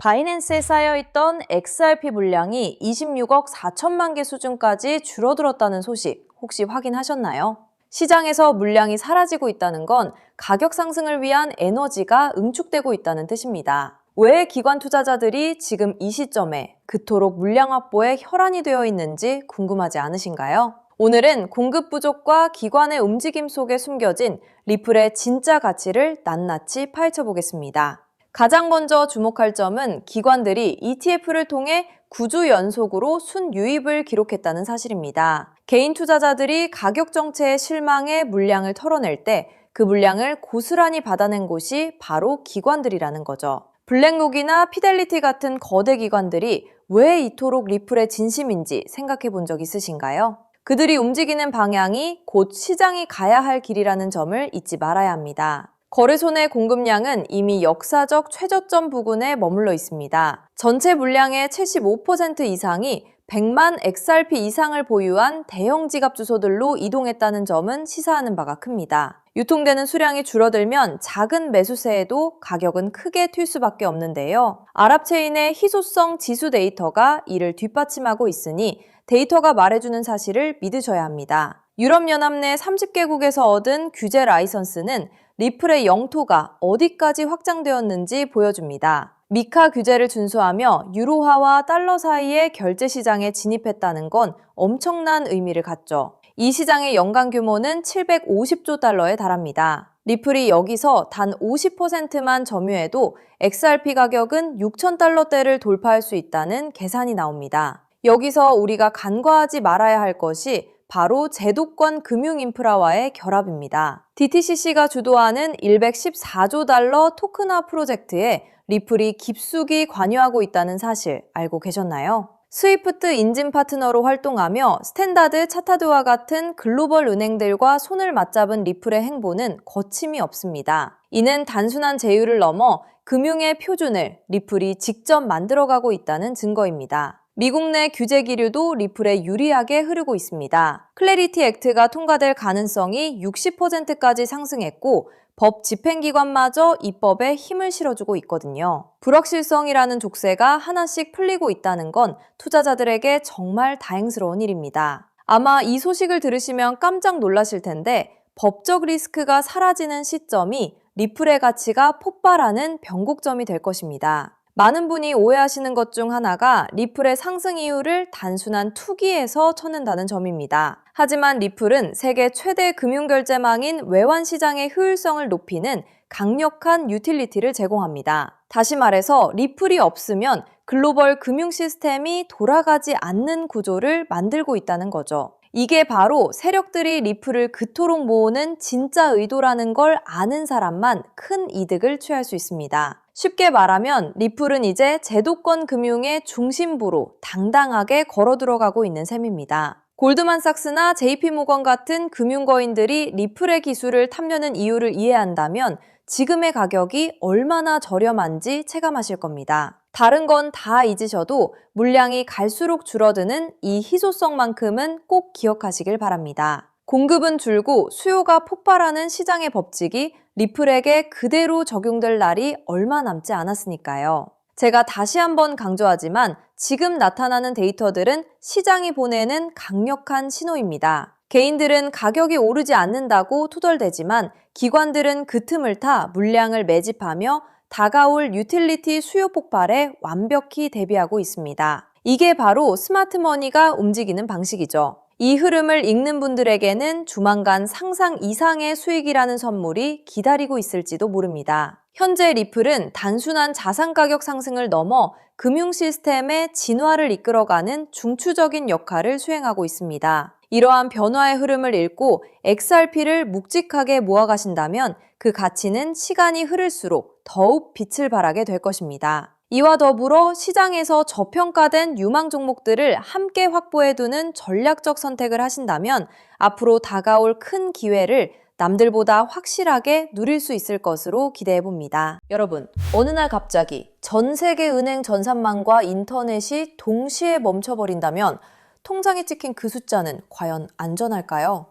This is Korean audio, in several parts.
바이낸스에 쌓여있던 XRP 물량이 26억 4천만 개 수준까지 줄어들었다는 소식 혹시 확인하셨나요? 시장에서 물량이 사라지고 있다는 건 가격 상승을 위한 에너지가 응축되고 있다는 뜻입니다. 왜 기관 투자자들이 지금 이 시점에 그토록 물량 확보에 혈안이 되어 있는지 궁금하지 않으신가요? 오늘은 공급 부족과 기관의 움직임 속에 숨겨진 리플의 진짜 가치를 낱낱이 파헤쳐보겠습니다. 가장 먼저 주목할 점은 기관들이 ETF를 통해 9주 연속으로 순유입을 기록했다는 사실입니다. 개인 투자자들이 가격 정체에 실망해 물량을 털어낼 때 그 물량을 고스란히 받아낸 곳이 바로 기관들이라는 거죠. 블랙록이나 피델리티 같은 거대 기관들이 왜 이토록 리플의 진심인지 생각해 본 적 있으신가요? 그들이 움직이는 방향이 곧 시장이 가야 할 길이라는 점을 잊지 말아야 합니다. 거래소 내 공급량은 이미 역사적 최저점 부근에 머물러 있습니다. 전체 물량의 75% 이상이 100만 XRP 이상을 보유한 대형 지갑 주소들로 이동했다는 점은 시사하는 바가 큽니다. 유통되는 수량이 줄어들면 작은 매수세에도 가격은 크게 튈 수밖에 없는데요. 아랍체인의 희소성 지수 데이터가 이를 뒷받침하고 있으니 데이터가 말해주는 사실을 믿으셔야 합니다. 유럽연합 내 30개국에서 얻은 규제 라이선스는 리플의 영토가 어디까지 확장되었는지 보여줍니다. 미카 규제를 준수하며 유로화와 달러 사이의 결제 시장에 진입했다는 건 엄청난 의미를 갖죠. 이 시장의 연간 규모는 750조 달러에 달합니다. 리플이 여기서 단 50%만 점유해도 XRP 가격은 6,000달러대를 돌파할 수 있다는 계산이 나옵니다. 여기서 우리가 간과하지 말아야 할 것이 바로 제도권 금융 인프라와의 결합입니다. DTCC가 주도하는 114조 달러 토큰화 프로젝트에 리플이 깊숙이 관여하고 있다는 사실 알고 계셨나요? 스위프트 인진 파트너로 활동하며 스탠다드 차타드와 같은 글로벌 은행들과 손을 맞잡은 리플의 행보는 거침이 없습니다. 이는 단순한 제휴를 넘어 금융의 표준을 리플이 직접 만들어가고 있다는 증거입니다. 미국 내 규제 기류도 리플에 유리하게 흐르고 있습니다. 클래리티 액트가 통과될 가능성이 60%까지 상승했고 법 집행기관마저 입법에 힘을 실어주고 있거든요. 불확실성이라는 족쇄가 하나씩 풀리고 있다는 건 투자자들에게 정말 다행스러운 일입니다. 아마 이 소식을 들으시면 깜짝 놀라실 텐데 법적 리스크가 사라지는 시점이 리플의 가치가 폭발하는 변곡점이 될 것입니다. 많은 분이 오해하시는 것 중 하나가 리플의 상승 이유를 단순한 투기에서 찾는다는 점입니다. 하지만 리플은 세계 최대 금융결제망인 외환시장의 효율성을 높이는 강력한 유틸리티를 제공합니다. 다시 말해서 리플이 없으면 글로벌 금융 시스템이 돌아가지 않는 구조를 만들고 있다는 거죠. 이게 바로 세력들이 리플을 그토록 모으는 진짜 의도라는 걸 아는 사람만 큰 이득을 취할 수 있습니다. 쉽게 말하면 리플은 이제 제도권 금융의 중심부로 당당하게 걸어 들어가고 있는 셈입니다. 골드만삭스나 JP모건 같은 금융거인들이 리플의 기술을 탐내는 이유를 이해한다면 지금의 가격이 얼마나 저렴한지 체감하실 겁니다. 다른 건 다 잊으셔도 물량이 갈수록 줄어드는 이 희소성만큼은 꼭 기억하시길 바랍니다. 공급은 줄고 수요가 폭발하는 시장의 법칙이 리플에게 그대로 적용될 날이 얼마 남지 않았으니까요. 제가 다시 한번 강조하지만 지금 나타나는 데이터들은 시장이 보내는 강력한 신호입니다. 개인들은 가격이 오르지 않는다고 투덜대지만 기관들은 그 틈을 타 물량을 매집하며 다가올 유틸리티 수요 폭발에 완벽히 대비하고 있습니다. 이게 바로 스마트머니가 움직이는 방식이죠. 이 흐름을 읽는 분들에게는 조만간 상상 이상의 수익이라는 선물이 기다리고 있을지도 모릅니다. 현재 리플은 단순한 자산 가격 상승을 넘어 금융 시스템의 진화를 이끌어가는 중추적인 역할을 수행하고 있습니다. 이러한 변화의 흐름을 읽고 XRP를 묵직하게 모아가신다면 그 가치는 시간이 흐를수록 더욱 빛을 발하게 될 것입니다. 이와 더불어 시장에서 저평가된 유망 종목들을 함께 확보해두는 전략적 선택을 하신다면 앞으로 다가올 큰 기회를 남들보다 확실하게 누릴 수 있을 것으로 기대해봅니다. 여러분, 어느 날 갑자기 전 세계 은행 전산망과 인터넷이 동시에 멈춰버린다면 통장에 찍힌 그 숫자는 과연 안전할까요?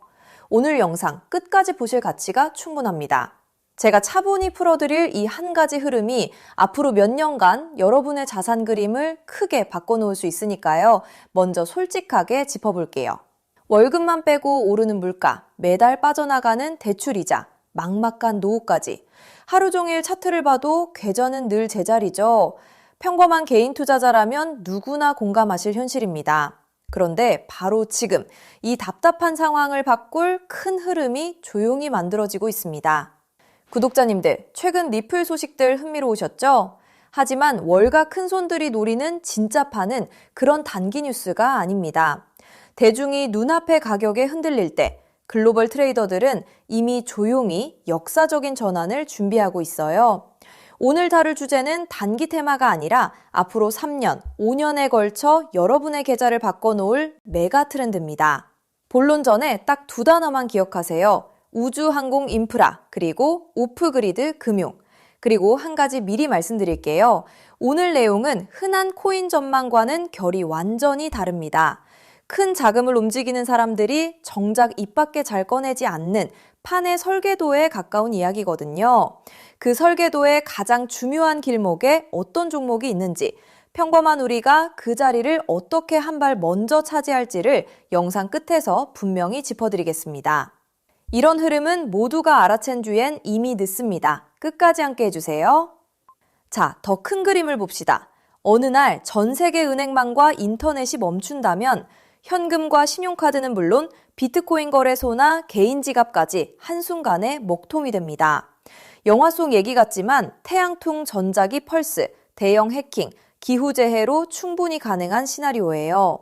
오늘 영상 끝까지 보실 가치가 충분합니다. 제가 차분히 풀어드릴 이 한 가지 흐름이 앞으로 몇 년간 여러분의 자산 그림을 크게 바꿔놓을 수 있으니까요. 먼저 솔직하게 짚어볼게요. 월급만 빼고 오르는 물가, 매달 빠져나가는 대출이자, 막막한 노후까지. 하루 종일 차트를 봐도 궤전은 늘 제자리죠. 평범한 개인 투자자라면 누구나 공감하실 현실입니다. 그런데 바로 지금 이 답답한 상황을 바꿀 큰 흐름이 조용히 만들어지고 있습니다. 구독자님들, 최근 리플 소식들 흥미로우셨죠? 하지만 월가 큰손들이 노리는 진짜 판은 그런 단기 뉴스가 아닙니다. 대중이 눈앞의 가격에 흔들릴 때 글로벌 트레이더들은 이미 조용히 역사적인 전환을 준비하고 있어요. 오늘 다룰 주제는 단기 테마가 아니라 앞으로 3년, 5년에 걸쳐 여러분의 계좌를 바꿔놓을 메가 트렌드입니다. 본론 전에 딱 두 단어만 기억하세요. 우주 항공 인프라, 그리고 오프그리드 금융. 그리고 한 가지 미리 말씀드릴게요. 오늘 내용은 흔한 코인 전망과는 결이 완전히 다릅니다. 큰 자금을 움직이는 사람들이 정작 입 밖에 잘 꺼내지 않는 판의 설계도에 가까운 이야기거든요. 그 설계도의 가장 중요한 길목에 어떤 종목이 있는지, 평범한 우리가 그 자리를 어떻게 한 발 먼저 차지할지를 영상 끝에서 분명히 짚어드리겠습니다. 이런 흐름은 모두가 알아챈 뒤엔 이미 늦습니다. 끝까지 함께 해주세요. 자, 더 큰 그림을 봅시다. 어느 날 전 세계 은행망과 인터넷이 멈춘다면 현금과 신용카드는 물론 비트코인 거래소나 개인 지갑까지 한순간에 먹통이 됩니다. 영화 속 얘기 같지만 태양풍 전자기 펄스, 대형 해킹, 기후재해로 충분히 가능한 시나리오예요.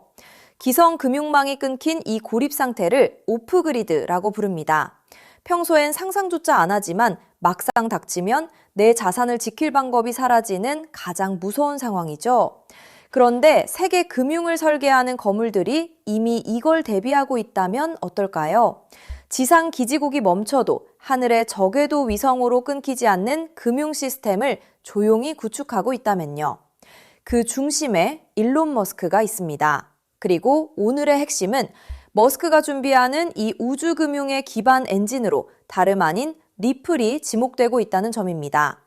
기성 금융망이 끊긴 이 고립 상태를 오프그리드라고 부릅니다. 평소엔 상상조차 안 하지만 막상 닥치면 내 자산을 지킬 방법이 사라지는 가장 무서운 상황이죠. 그런데 세계 금융을 설계하는 거물들이 이미 이걸 대비하고 있다면 어떨까요? 지상 기지국이 멈춰도 하늘의 저궤도 위성으로 끊기지 않는 금융 시스템을 조용히 구축하고 있다면요. 그 중심에 일론 머스크가 있습니다. 그리고 오늘의 핵심은 머스크가 준비하는 이 우주금융의 기반 엔진으로 다름 아닌 리플이 지목되고 있다는 점입니다.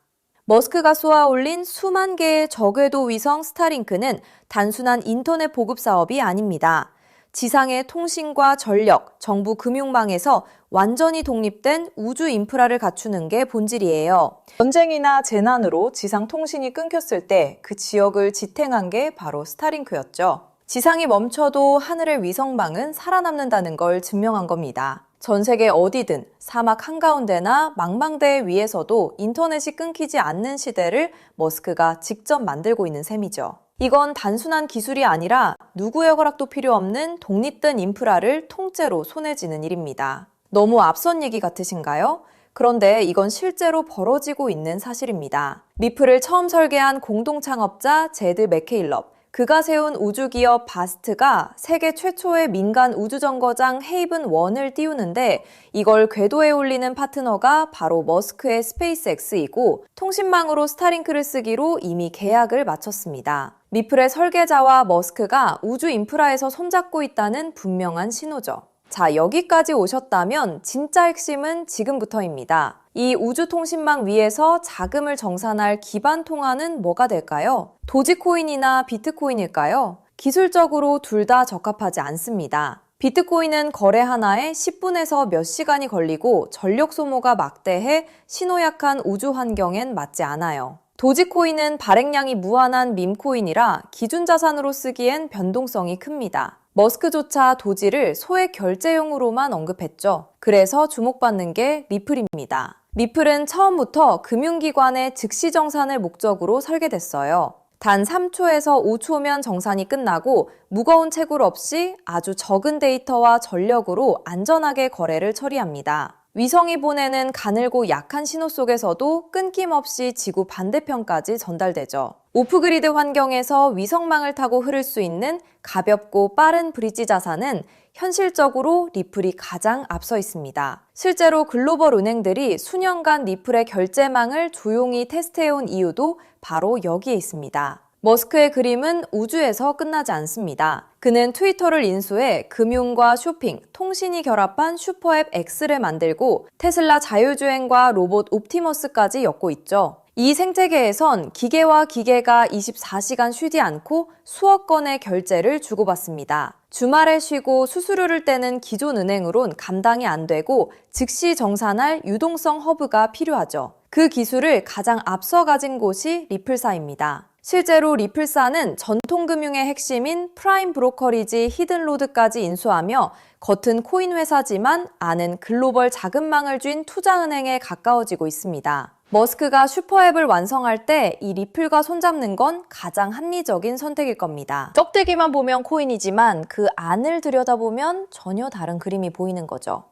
머스크가 쏘아올린 수만 개의 저궤도 위성 스타링크는 단순한 인터넷 보급 사업이 아닙니다. 지상의 통신과 전력, 정부 금융망에서 완전히 독립된 우주 인프라를 갖추는 게 본질이에요. 전쟁이나 재난으로 지상 통신이 끊겼을 때 그 지역을 지탱한 게 바로 스타링크였죠. 지상이 멈춰도 하늘의 위성망은 살아남는다는 걸 증명한 겁니다. 전 세계 어디든 사막 한가운데나 망망대해 위에서도 인터넷이 끊기지 않는 시대를 머스크가 직접 만들고 있는 셈이죠. 이건 단순한 기술이 아니라 누구의 허락도 필요 없는 독립된 인프라를 통째로 손에 쥐는 일입니다. 너무 앞선 얘기 같으신가요? 그런데 이건 실제로 벌어지고 있는 사실입니다. 리플을 처음 설계한 공동 창업자 제드 맥케일럽, 그가 세운 우주기업 바스트가 세계 최초의 민간 우주정거장 헤이븐 1을 띄우는데 이걸 궤도에 올리는 파트너가 바로 머스크의 스페이스X이고 통신망으로 스타링크를 쓰기로 이미 계약을 마쳤습니다. 리플의 설계자와 머스크가 우주 인프라에서 손잡고 있다는 분명한 신호죠. 자, 여기까지 오셨다면 진짜 핵심은 지금부터입니다. 이 우주통신망 위에서 자금을 정산할 기반 통화는 뭐가 될까요? 도지코인이나 비트코인일까요? 기술적으로 둘 다 적합하지 않습니다. 비트코인은 거래 하나에 10분에서 몇 시간이 걸리고 전력 소모가 막대해 신호약한 우주 환경엔 맞지 않아요. 도지코인은 발행량이 무한한 밈코인이라 기준 자산으로 쓰기엔 변동성이 큽니다. 머스크조차 도지를 소액 결제용으로만 언급했죠. 그래서 주목받는 게 리플입니다. 리플은 처음부터 금융기관의 즉시 정산을 목적으로 설계됐어요. 단 3초에서 5초면 정산이 끝나고 무거운 채굴 없이 아주 적은 데이터와 전력으로 안전하게 거래를 처리합니다. 위성이 보내는 가늘고 약한 신호 속에서도 끊김없이 지구 반대편까지 전달되죠. 오프그리드 환경에서 위성망을 타고 흐를 수 있는 가볍고 빠른 브릿지 자산은 현실적으로 리플이 가장 앞서 있습니다. 실제로 글로벌 은행들이 수년간 리플의 결제망을 조용히 테스트해온 이유도 바로 여기에 있습니다. 머스크의 그림은 우주에서 끝나지 않습니다. 그는 트위터를 인수해 금융과 쇼핑, 통신이 결합한 슈퍼앱 X를 만들고 테슬라 자율주행과 로봇 옵티머스까지 엮고 있죠. 이 생태계에선 기계와 기계가 24시간 쉬지 않고 수억 건의 결제를 주고받습니다. 주말에 쉬고 수수료를 떼는 기존 은행으론 감당이 안 되고 즉시 정산할 유동성 허브가 필요하죠. 그 기술을 가장 앞서 가진 곳이 리플사입니다. 실제로 리플사는 전통금융의 핵심인 프라임 브로커리지 히든로드까지 인수하며 겉은 코인 회사지만 안은 글로벌 자금망을 쥔 투자은행에 가까워지고 있습니다. 머스크가 슈퍼앱을 완성할 때 이 리플과 손잡는 건 가장 합리적인 선택일 겁니다. 껍데기만 보면 코인이지만 그 안을 들여다보면 전혀 다른 그림이 보이는 거죠.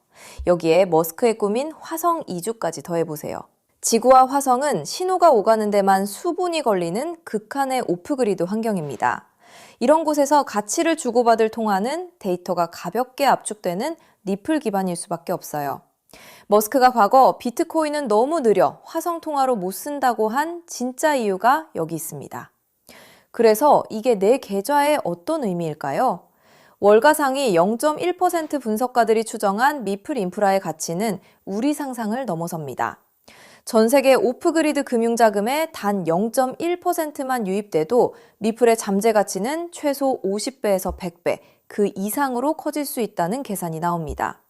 여기에 머스크의 꿈인 화성 이주까지 더해보세요. 지구와 화성은 신호가 오가는 데만 수분이 걸리는 극한의 오프그리드 환경입니다. 이런 곳에서 가치를 주고받을 통화는 데이터가 가볍게 압축되는 리플 기반일 수밖에 없어요. 머스크가 과거 비트코인은 너무 느려 화성 통화로 못 쓴다고 한 진짜 이유가 여기 있습니다. 그래서 이게 내 계좌에 어떤 의미일까요? 월가상위 0.1% 분석가들이 추정한 미플 인프라의 가치는 우리 상상을 넘어섭니다. 전 세계 오프그리드 금융자금의 단 0.1%만 유입돼도 미플의 잠재 가치는 최소 50배에서 100배, 그 이상으로 커질 수 있다는 계산이 나옵니다.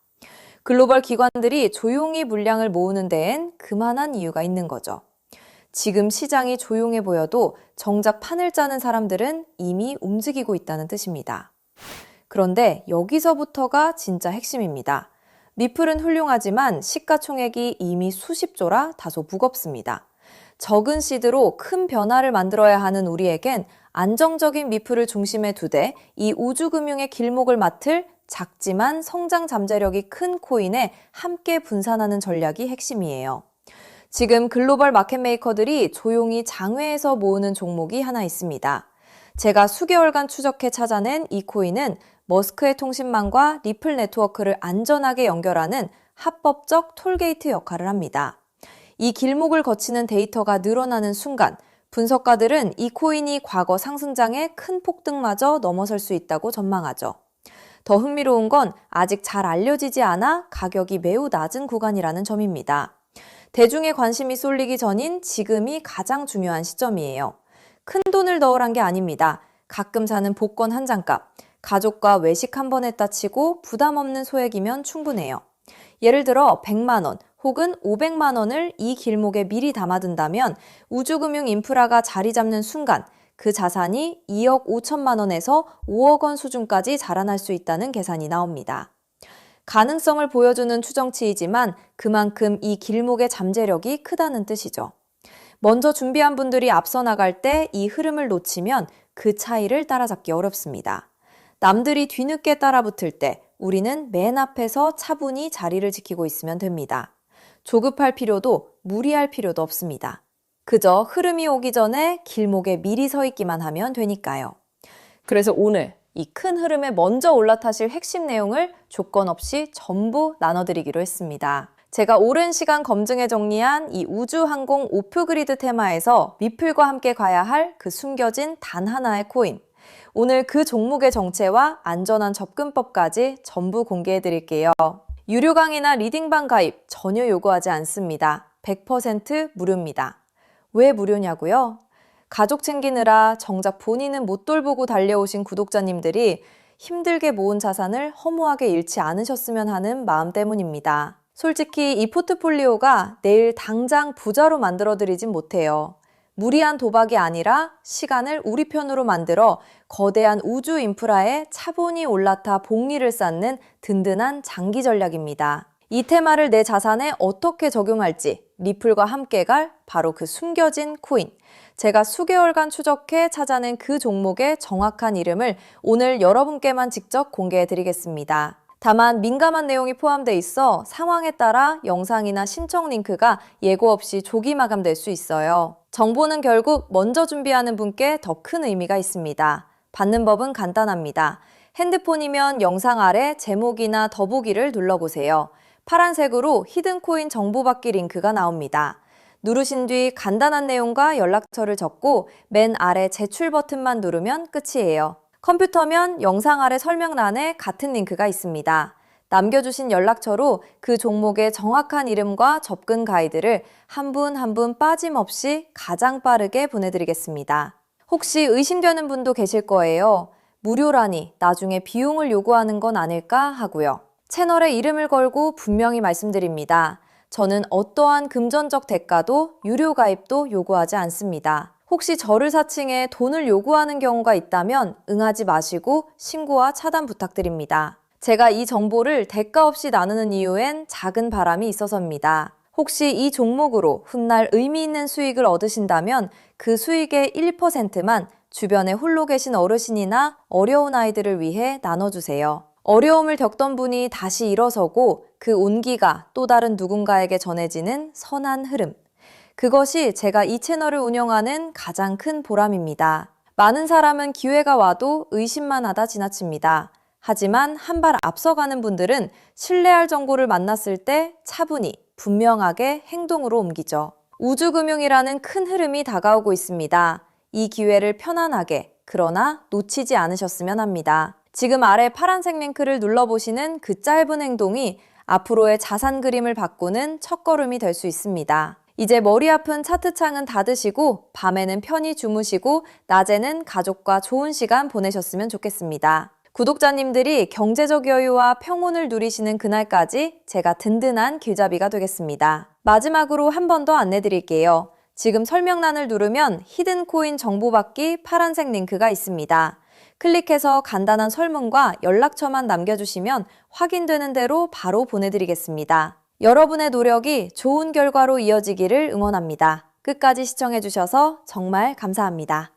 글로벌 기관들이 조용히 물량을 모으는 데엔 그만한 이유가 있는 거죠. 지금 시장이 조용해 보여도 정작 판을 짜는 사람들은 이미 움직이고 있다는 뜻입니다. 그런데 여기서부터가 진짜 핵심입니다. 미플은 훌륭하지만 시가총액이 이미 수십조라 다소 무겁습니다. 적은 시드로 큰 변화를 만들어야 하는 우리에겐 안정적인 미플을 중심에 두되 이 우주금융의 길목을 맡을 작지만 성장 잠재력이 큰 코인에 함께 분산하는 전략이 핵심이에요. 지금 글로벌 마켓메이커들이 조용히 장외에서 모으는 종목이 하나 있습니다. 제가 수개월간 추적해 찾아낸 이 코인은 머스크의 통신망과 리플 네트워크를 안전하게 연결하는 합법적 톨게이트 역할을 합니다. 이 길목을 거치는 데이터가 늘어나는 순간 분석가들은 이 코인이 과거 상승장의 큰 폭등마저 넘어설 수 있다고 전망하죠. 더 흥미로운 건 아직 잘 알려지지 않아 가격이 매우 낮은 구간이라는 점입니다. 대중의 관심이 쏠리기 전인 지금이 가장 중요한 시점이에요. 큰 돈을 넣으란 게 아닙니다. 가끔 사는 복권 한 장값, 가족과 외식 한 번 했다 치고 부담 없는 소액이면 충분해요. 예를 들어 100만 원 혹은 500만 원을 이 길목에 미리 담아둔다면 우주금융 인프라가 자리 잡는 순간 그 자산이 2억 5천만 원에서 5억 원 수준까지 자라날 수 있다는 계산이 나옵니다. 가능성을 보여주는 추정치이지만 그만큼 이 길목의 잠재력이 크다는 뜻이죠. 먼저 준비한 분들이 앞서 나갈 때 이 흐름을 놓치면 그 차이를 따라잡기 어렵습니다. 남들이 뒤늦게 따라붙을 때 우리는 맨 앞에서 차분히 자리를 지키고 있으면 됩니다. 조급할 필요도 무리할 필요도 없습니다. 그저 흐름이 오기 전에 길목에 미리 서 있기만 하면 되니까요. 그래서 오늘 이 큰 흐름에 먼저 올라타실 핵심 내용을 조건 없이 전부 나눠드리기로 했습니다. 제가 오랜 시간 검증해 정리한 이 우주항공 오프그리드 테마에서 미플과 함께 가야 할 그 숨겨진 단 하나의 코인. 오늘 그 종목의 정체와 안전한 접근법까지 전부 공개해 드릴게요. 유료 강의나 리딩방 가입 전혀 요구하지 않습니다. 100% 무료입니다. 왜 무료냐고요? 가족 챙기느라 정작 본인은 못 돌보고 달려오신 구독자님들이 힘들게 모은 자산을 허무하게 잃지 않으셨으면 하는 마음 때문입니다. 솔직히 이 포트폴리오가 내일 당장 부자로 만들어드리진 못해요. 무리한 도박이 아니라 시간을 우리 편으로 만들어 거대한 우주 인프라에 차분히 올라타 복리를 쌓는 든든한 장기 전략입니다. 이 테마를 내 자산에 어떻게 적용할지 리플과 함께 갈 바로 그 숨겨진 코인. 제가 수개월간 추적해 찾아낸 그 종목의 정확한 이름을 오늘 여러분께만 직접 공개해 드리겠습니다. 다만 민감한 내용이 포함되어 있어 상황에 따라 영상이나 신청 링크가 예고 없이 조기 마감될 수 있어요. 정보는 결국 먼저 준비하는 분께 더 큰 의미가 있습니다. 받는 법은 간단합니다. 핸드폰이면 영상 아래 제목이나 더보기를 눌러보세요. 파란색으로 히든코인 정보받기 링크가 나옵니다. 누르신 뒤 간단한 내용과 연락처를 적고 맨 아래 제출 버튼만 누르면 끝이에요. 컴퓨터면 영상 아래 설명란에 같은 링크가 있습니다. 남겨주신 연락처로 그 종목의 정확한 이름과 접근 가이드를 한 분 한 분 빠짐없이 가장 빠르게 보내드리겠습니다. 혹시 의심되는 분도 계실 거예요. 무료라니 나중에 비용을 요구하는 건 아닐까 하고요. 채널에 이름을 걸고 분명히 말씀드립니다. 저는 어떠한 금전적 대가도 유료 가입도 요구하지 않습니다. 혹시 저를 사칭해 돈을 요구하는 경우가 있다면 응하지 마시고 신고와 차단 부탁드립니다. 제가 이 정보를 대가 없이 나누는 이유엔 작은 바람이 있어서입니다. 혹시 이 종목으로 훗날 의미 있는 수익을 얻으신다면 그 수익의 1%만 주변에 홀로 계신 어르신이나 어려운 아이들을 위해 나눠주세요. 어려움을 겪던 분이 다시 일어서고 그 온기가 또 다른 누군가에게 전해지는 선한 흐름. 그것이 제가 이 채널을 운영하는 가장 큰 보람입니다. 많은 사람은 기회가 와도 의심만 하다 지나칩니다. 하지만 한 발 앞서가는 분들은 신뢰할 정보를 만났을 때 차분히 분명하게 행동으로 옮기죠. 우주금융이라는 큰 흐름이 다가오고 있습니다. 이 기회를 편안하게 그러나 놓치지 않으셨으면 합니다. 지금 아래 파란색 링크를 눌러보시는 그 짧은 행동이 앞으로의 자산 그림을 바꾸는 첫걸음이 될 수 있습니다. 이제 머리 아픈 차트창은 닫으시고 밤에는 편히 주무시고 낮에는 가족과 좋은 시간 보내셨으면 좋겠습니다. 구독자님들이 경제적 여유와 평온을 누리시는 그날까지 제가 든든한 길잡이가 되겠습니다. 마지막으로 한 번 더 안내드릴게요. 지금 설명란을 누르면 히든 코인 정보 받기 파란색 링크가 있습니다. 클릭해서 간단한 설문과 연락처만 남겨주시면 확인되는 대로 바로 보내드리겠습니다. 여러분의 노력이 좋은 결과로 이어지기를 응원합니다. 끝까지 시청해주셔서 정말 감사합니다.